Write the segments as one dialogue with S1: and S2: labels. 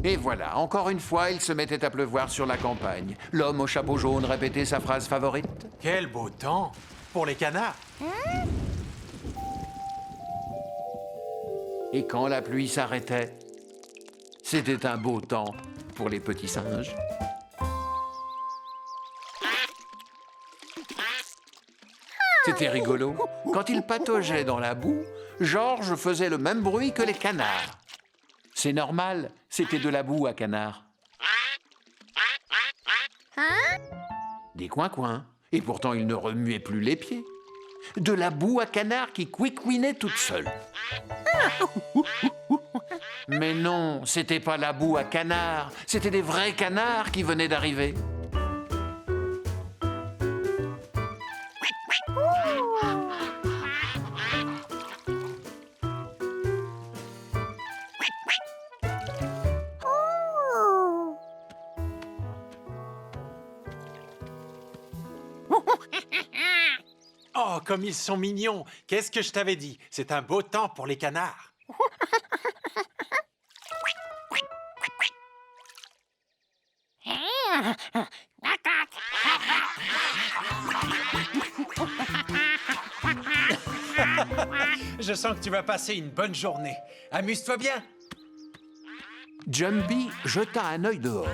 S1: Et voilà, encore une fois, il se mettait à pleuvoir sur la campagne. L'homme au chapeau jaune répétait sa phrase favorite.
S2: Quel beau temps pour les canards.
S1: Et quand la pluie s'arrêtait, c'était un beau temps pour les petits singes. C'était rigolo. Quand il pataugeait dans la boue, Georges faisait le même bruit que les canards. C'est normal, c'était de la boue à canard. Des coins-coins. Et pourtant, il ne remuait plus les pieds. De la boue à canard qui couicouinait toute seule. Mais non, c'était pas la boue à canard, c'était des vrais canards qui venaient d'arriver.
S2: Oh, comme ils sont mignons. Qu'est-ce que je t'avais dit? C'est un beau temps pour les canards. Je sens que tu vas passer une bonne journée. Amuse-toi bien.
S1: Jumpy jeta un œil dehors.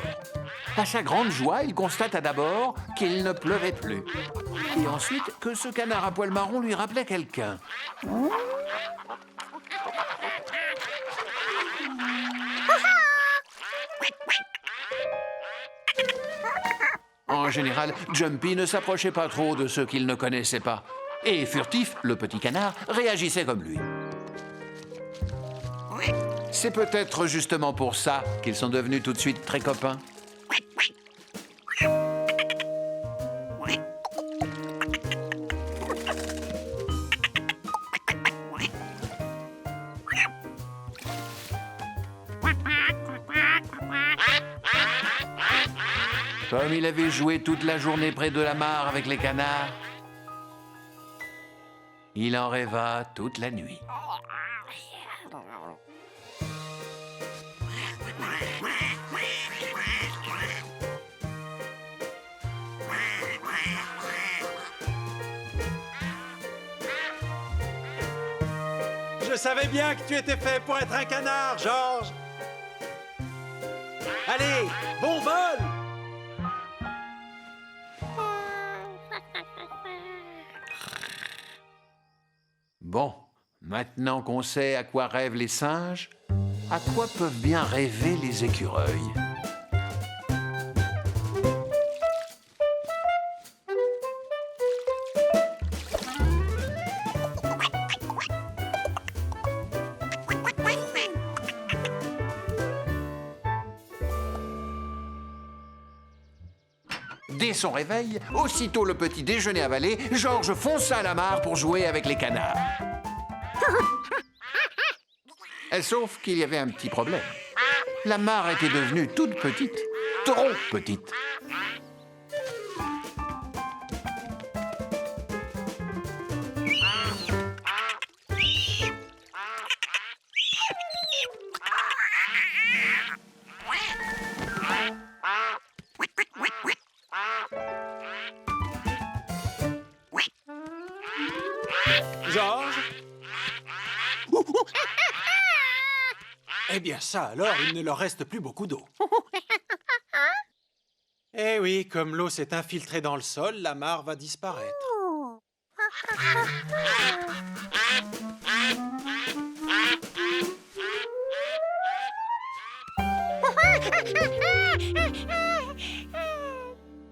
S1: À sa grande joie, il constata d'abord qu'il ne pleuvait plus. Et ensuite que ce canard à poil marron lui rappelait quelqu'un. En général, Jumpy ne s'approchait pas trop de ceux qu'il ne connaissait pas. Et furtif, le petit canard réagissait comme lui. C'est peut-être justement pour ça qu'ils sont devenus tout de suite très copains. Comme il avait joué toute la journée près de la mare avec les canards, il en rêva toute la nuit.
S2: Je savais bien que tu étais fait pour être un canard, Georges. Allez, bon vol!
S1: Bon, maintenant qu'on sait à quoi rêvent les singes, à quoi peuvent bien rêver les écureuils? Dès son réveil, aussitôt le petit déjeuner avalé, Georges fonça à la mare pour jouer avec les canards. Sauf qu'il y avait un petit problème. La mare était devenue toute petite, trop petite.
S2: Georges? Eh bien ça, alors, il ne leur reste plus beaucoup d'eau. Eh oui, comme l'eau s'est infiltrée dans le sol, la mare va disparaître.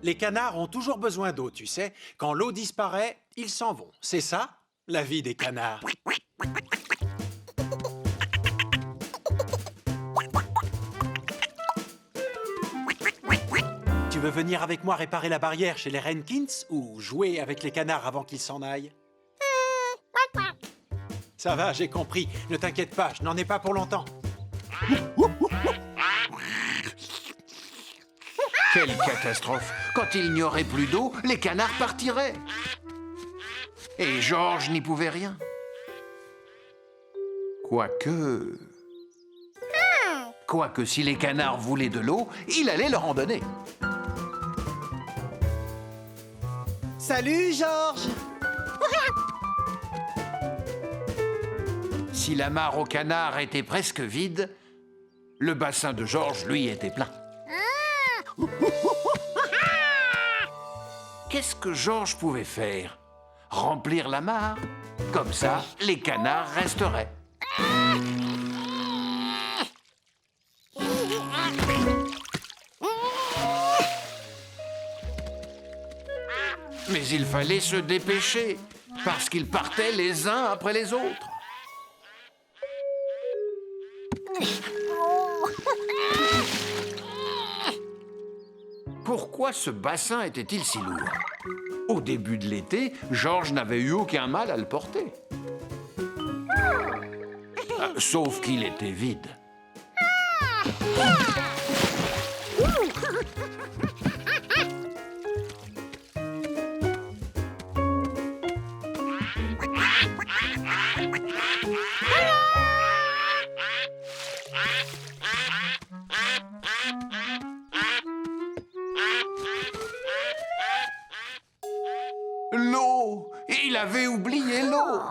S2: Les canards ont toujours besoin d'eau, tu sais. Quand l'eau disparaît, ils s'en vont. C'est ça, la vie des canards. Tu veux venir avec moi réparer la barrière chez les Renkins ou jouer avec les canards avant qu'ils s'en aillent? Ça va, j'ai compris. Ne t'inquiète pas, je n'en ai pas pour longtemps.
S1: Quelle catastrophe! Quand il n'y aurait plus d'eau, les canards partiraient. Et Georges n'y pouvait rien. Quoique... Quoique si les canards voulaient de l'eau, il allait leur en donner.
S3: Salut, Georges!
S1: Si la mare aux canards était presque vide, le bassin de Georges, lui, était plein. Qu'est-ce que Georges pouvait faire? Remplir la mare? Comme ça, les canards resteraient. Mais il fallait se dépêcher, parce qu'ils partaient les uns après les autres. Pourquoi ce bassin était-il si lourd? Au début de l'été, Georges n'avait eu aucun mal à le porter. Sauf qu'il était vide. L'eau! Il avait oublié l'eau!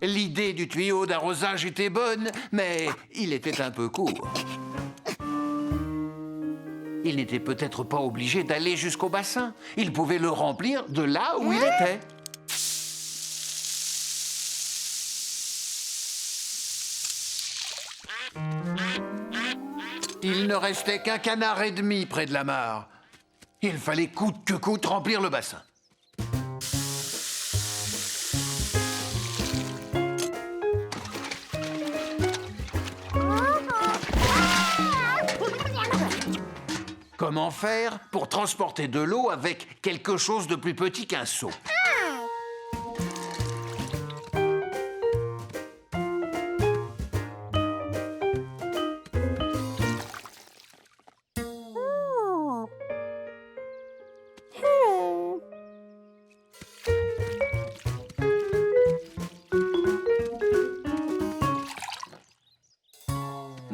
S1: L'idée du tuyau d'arrosage était bonne, mais il était un peu court. Il n'était peut-être pas obligé d'aller jusqu'au bassin. Il pouvait le remplir de là où il était. Il ne restait qu'un canard et demi près de la mare. Il fallait coûte que coûte remplir le bassin. Comment faire pour transporter de l'eau avec quelque chose de plus petit qu'un seau?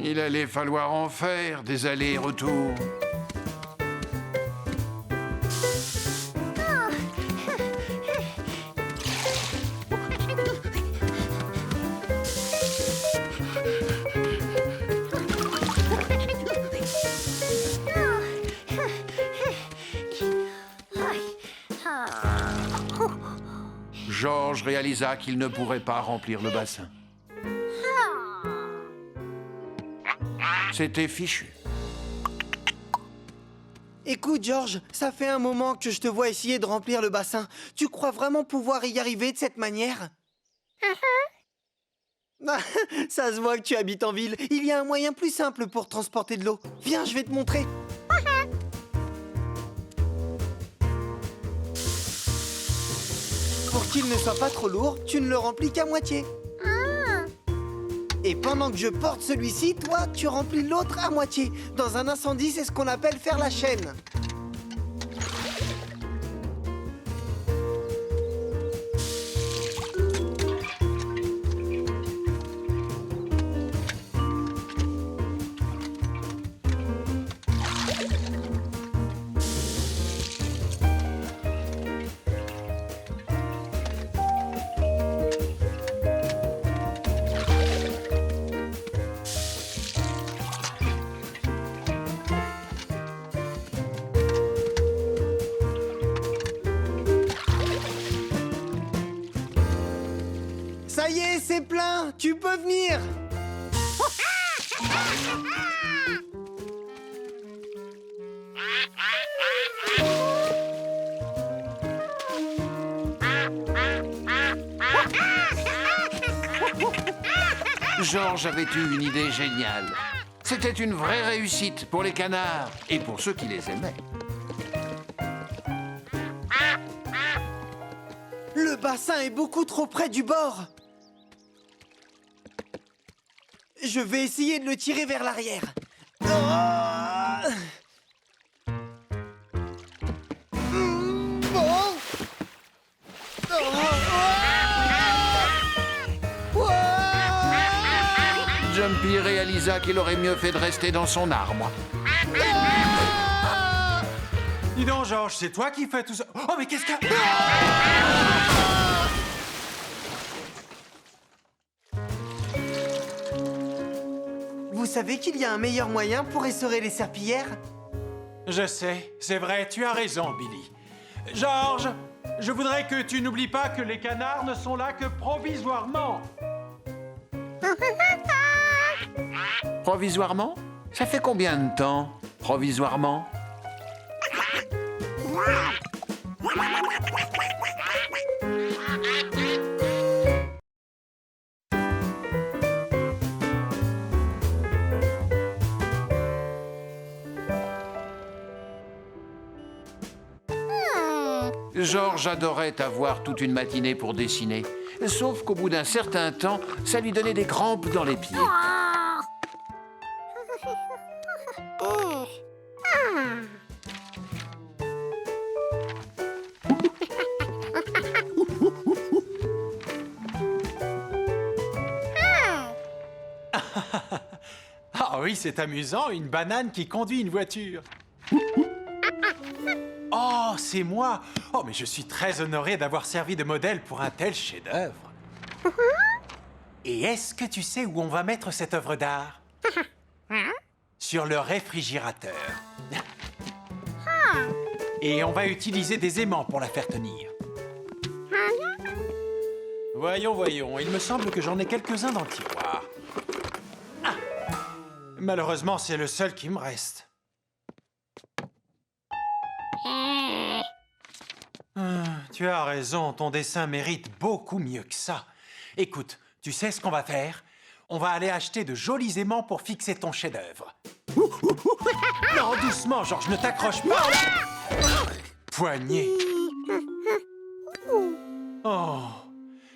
S1: Il allait falloir en faire des allers-retours. Georges réalisa qu'il ne pourrait pas remplir le bassin. C'était fichu.
S3: Écoute, Georges, ça fait un moment que je te vois essayer de remplir le bassin. Tu crois vraiment pouvoir y arriver de cette manière? Ça se voit que tu habites en ville. Il y a un moyen plus simple pour transporter de l'eau. Viens, je vais te montrer. Pour qu'il ne soit pas trop lourd, tu ne le remplis qu'à moitié. Et pendant que je porte celui-ci, toi, tu remplis l'autre à moitié. Dans un incendie, c'est ce qu'on appelle faire la chaîne. Ça y est, c'est plein. Tu peux venir.
S1: Georges avait eu une idée géniale. C'était une vraie réussite pour les canards et pour ceux qui les aimaient.
S3: Le bassin est beaucoup trop près du bord. Je vais essayer de le tirer vers l'arrière.
S1: Jumpy réalisa qu'il aurait mieux fait de rester dans son arbre.
S2: Dis donc, Georges, c'est toi qui fais tout ça. Oh, mais qu'est-ce que...
S3: Vous savez qu'il y a un meilleur moyen pour essorer les serpillères?
S2: Je sais, c'est vrai, tu as raison, Billy. Georges, je voudrais que tu n'oublies pas que les canards ne sont là que provisoirement.
S1: Provisoirement? Ça fait combien de temps, provisoirement? Georges adorait avoir toute une matinée pour dessiner. Sauf qu'au bout d'un certain temps, ça lui donnait des crampes dans les pieds.
S2: Ah oui, c'est amusant, une banane qui conduit une voiture. Oh, c'est moi! Oh, mais je suis très honoré d'avoir servi de modèle pour un tel chef-d'œuvre. Et est-ce que tu sais où on va mettre cette œuvre d'art? Sur le réfrigérateur. Et on va utiliser des aimants pour la faire tenir. Voyons, voyons, il me semble que j'en ai quelques-uns dans le tiroir. Ah. Malheureusement, c'est le seul qui me reste. Tu as raison, ton dessin mérite beaucoup mieux que ça. Écoute, tu sais ce qu'on va faire? On va aller acheter de jolis aimants pour fixer ton chef-d'œuvre. Non, doucement, Georges, ne t'accroche pas. Poignée. Oh,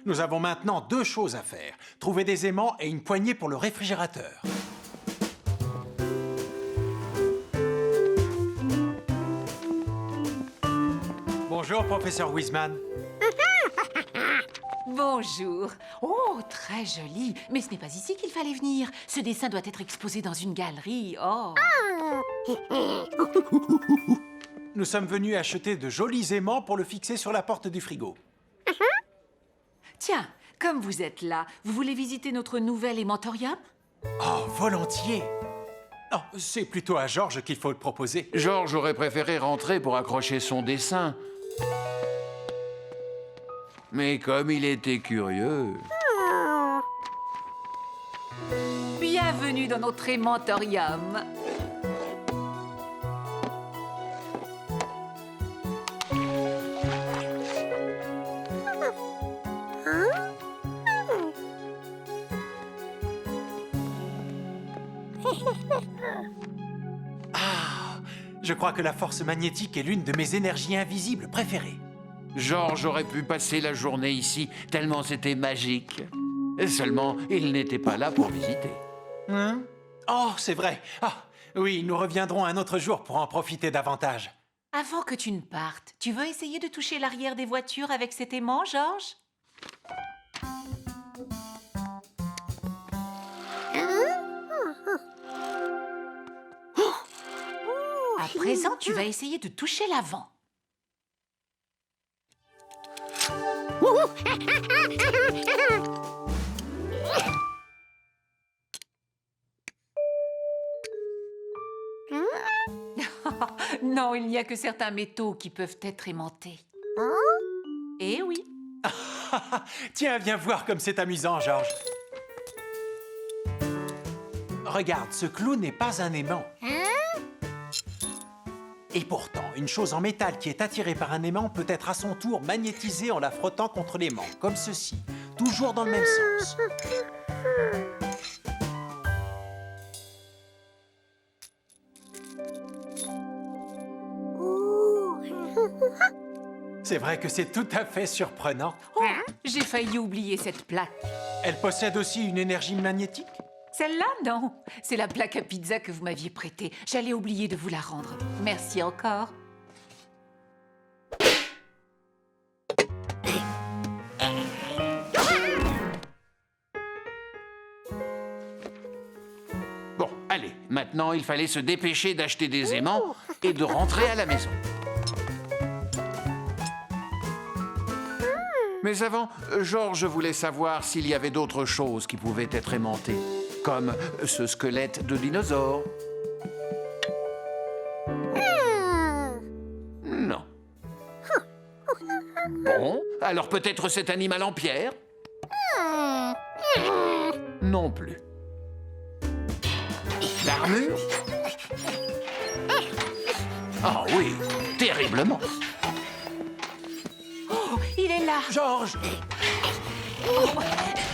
S2: nous avons maintenant deux choses à faire. Trouver des aimants et une poignée pour le réfrigérateur. Bonjour, professeur Wiseman.
S4: Bonjour. Oh, très joli. Mais ce n'est pas ici qu'il fallait venir. Ce dessin doit être exposé dans une galerie. Oh.
S2: Nous sommes venus acheter de jolis aimants pour le fixer sur la porte du frigo.
S4: Tiens, comme vous êtes là, vous voulez visiter notre nouvel aimantorium?
S2: Oh, volontiers. Oh, c'est plutôt à Georges qu'il faut le proposer.
S1: Georges aurait préféré rentrer pour accrocher son dessin. Mais comme il était curieux...
S4: Bienvenue dans notre aimantorium.
S2: Je crois que la force magnétique est l'une de mes énergies invisibles préférées.
S1: Georges aurait pu passer la journée ici, tellement c'était magique. Seulement, il n'était pas là pour visiter.
S2: Hein? Oh, c'est vrai. Ah, oui, nous reviendrons un autre jour pour en profiter davantage.
S4: Avant que tu ne partes, tu veux essayer de toucher l'arrière des voitures avec cet aimant, Georges? À présent, tu vas essayer de toucher l'avant. Non, il n'y a que certains métaux qui peuvent être aimantés. Eh oui.
S2: Tiens, viens voir comme c'est amusant, Georges. Regarde, ce clou n'est pas un aimant. Et pourtant, une chose en métal qui est attirée par un aimant peut être à son tour magnétisée en la frottant contre l'aimant, comme ceci, toujours dans le même sens. C'est vrai que c'est tout à fait surprenant.
S4: Oh, j'ai failli oublier cette plaque.
S2: Elle possède aussi une énergie magnétique?
S4: Celle-là, non. C'est la plaque à pizza que vous m'aviez prêtée. J'allais oublier de vous la rendre. Merci encore.
S1: Maintenant, il fallait se dépêcher d'acheter des aimants et de rentrer à la maison. Mais avant, Georges voulait savoir s'il y avait d'autres choses qui pouvaient être aimantées, comme ce squelette de dinosaure. Non. Bon, alors peut-être cet animal en pierre? Non plus. L'armure? Ah oui, terriblement.
S4: Oh, il est là.
S2: Georges!
S4: Oh,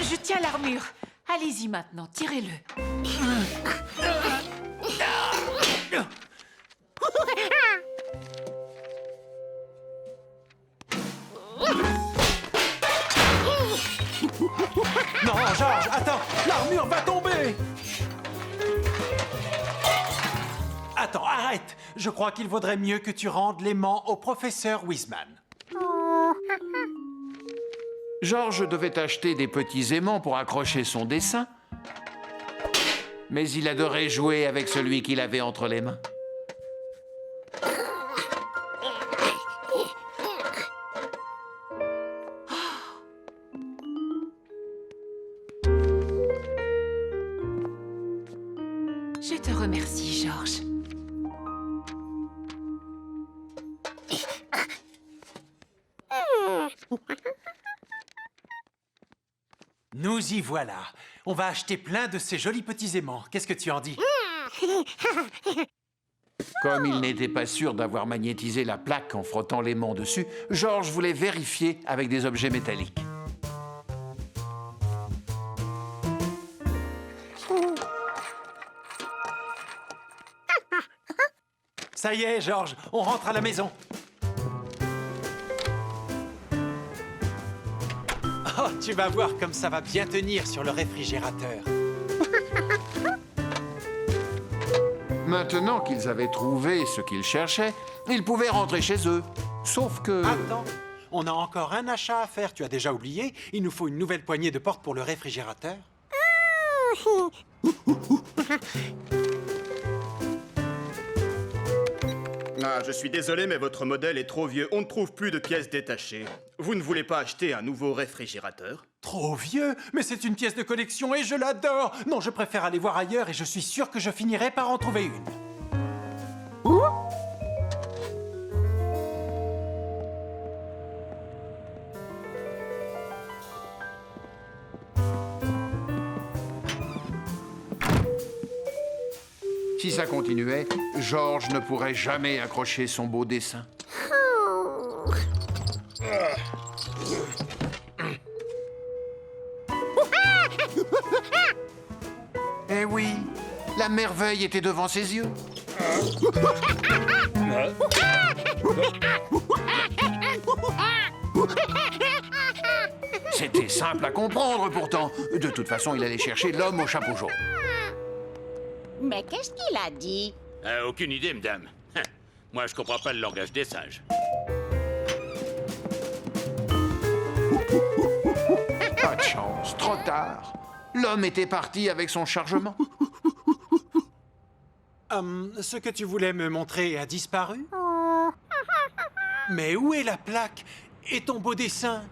S4: je tiens l'armure. Allez-y maintenant, tirez-le.
S2: Non, Georges, attends! L'armure va tomber! Attends, arrête! Je crois qu'il vaudrait mieux que tu rendes l'aimant au professeur Wiseman.
S1: Georges devait acheter des petits aimants pour accrocher son dessin, mais il adorait jouer avec celui qu'il avait entre les mains.
S4: Je te remercie, Georges.
S2: Nous y voilà. On va acheter plein de ces jolis petits aimants. Qu'est-ce que tu en dis?
S1: Comme il n'était pas sûr d'avoir magnétisé la plaque en frottant l'aimant dessus, Georges voulait vérifier avec des objets métalliques.
S2: Ça y est, Georges, on rentre à la maison. Oh, tu vas voir comme ça va bien tenir sur le réfrigérateur.
S1: Maintenant qu'ils avaient trouvé ce qu'ils cherchaient, ils pouvaient rentrer chez eux. Sauf que...
S2: Attends, on a encore un achat à faire. Tu as déjà oublié? Il nous faut une nouvelle poignée de porte pour le réfrigérateur.
S5: Ah, je suis désolé, mais votre modèle est trop vieux. On ne trouve plus de pièces détachées. Vous ne voulez pas acheter un nouveau réfrigérateur?
S2: Trop vieux? Mais c'est une pièce de collection et je l'adore! Non, je préfère aller voir ailleurs et je suis sûr que je finirai par en trouver une.
S1: Si ça continuait, Georges ne pourrait jamais accrocher son beau dessin. Eh oui, la merveille était devant ses yeux. C'était simple à comprendre pourtant. De toute façon, il allait chercher l'homme au chapeau jaune.
S6: Mais qu'est-ce qu'il a dit?
S7: Aucune idée, madame. Moi, je comprends pas le langage des singes.
S1: Pas de chance, trop tard. L'homme était parti avec son chargement.
S2: Ce que tu voulais me montrer a disparu? Mais où est la plaque? Et ton beau dessin?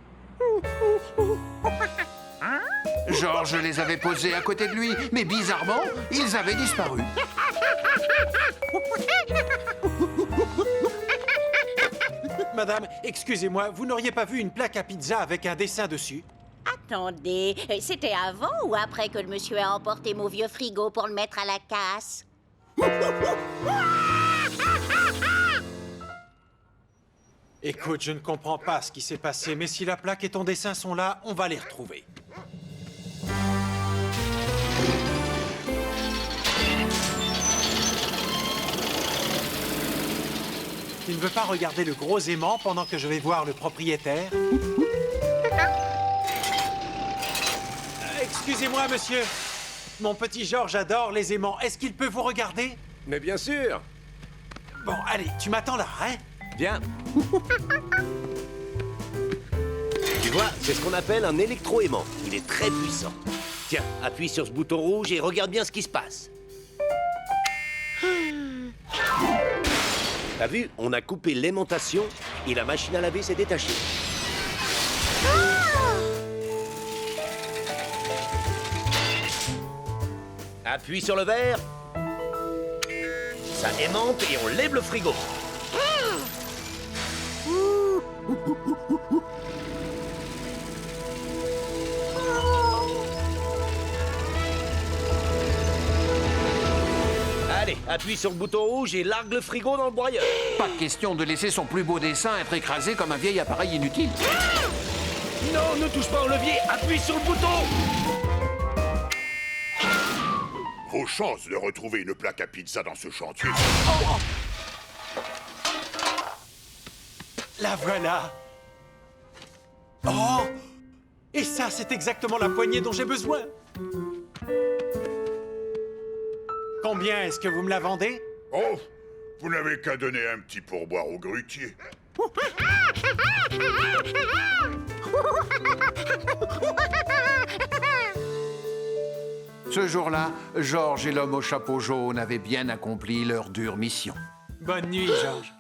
S1: Georges les avait posés à côté de lui, mais bizarrement, ils avaient disparu.
S2: Madame, excusez-moi, vous n'auriez pas vu une plaque à pizza avec un dessin dessus?
S6: Attendez, c'était avant ou après que le monsieur a emporté mon vieux frigo pour le mettre à la casse?
S2: Écoute, je ne comprends pas ce qui s'est passé, mais si la plaque et ton dessin sont là, on va les retrouver. Tu ne veux pas regarder le gros aimant pendant que je vais voir le propriétaire? Excusez-moi, monsieur. Mon petit Georges adore les aimants. Est-ce qu'il peut vous regarder?
S8: Mais bien sûr.
S2: Bon, allez, tu m'attends là, hein?
S8: Bien. Tu vois, c'est ce qu'on appelle un électroaimant. Il est très puissant. Tiens, appuie sur ce bouton rouge et regarde bien ce qui se passe. T'as vu? On a coupé l'aimantation et la machine à laver s'est détachée. Appuie sur le verre. Ça aimante et on lève le frigo. Allez, appuie sur le bouton rouge et largue le frigo dans le broyeur.
S1: Pas de question de laisser son plus beau dessin être écrasé comme un vieil appareil inutile.
S8: Non, ne touche pas au levier, appuie sur le bouton.
S9: Vos chances de retrouver une plaque à pizza dans ce chantier.
S2: La voilà. Oh! Et ça, c'est exactement la poignée dont j'ai besoin. Combien est-ce que vous me la vendez?
S9: Oh, vous n'avez qu'à donner un petit pourboire au grutier.
S1: Ce jour-là, Georges et l'homme au chapeau jaune avaient bien accompli leur dure mission.
S2: Bonne nuit, Georges.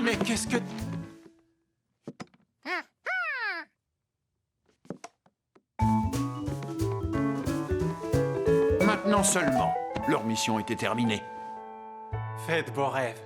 S2: Mais qu'est-ce que...
S1: Maintenant seulement, leur mission était terminée.
S2: Faites beaux rêves.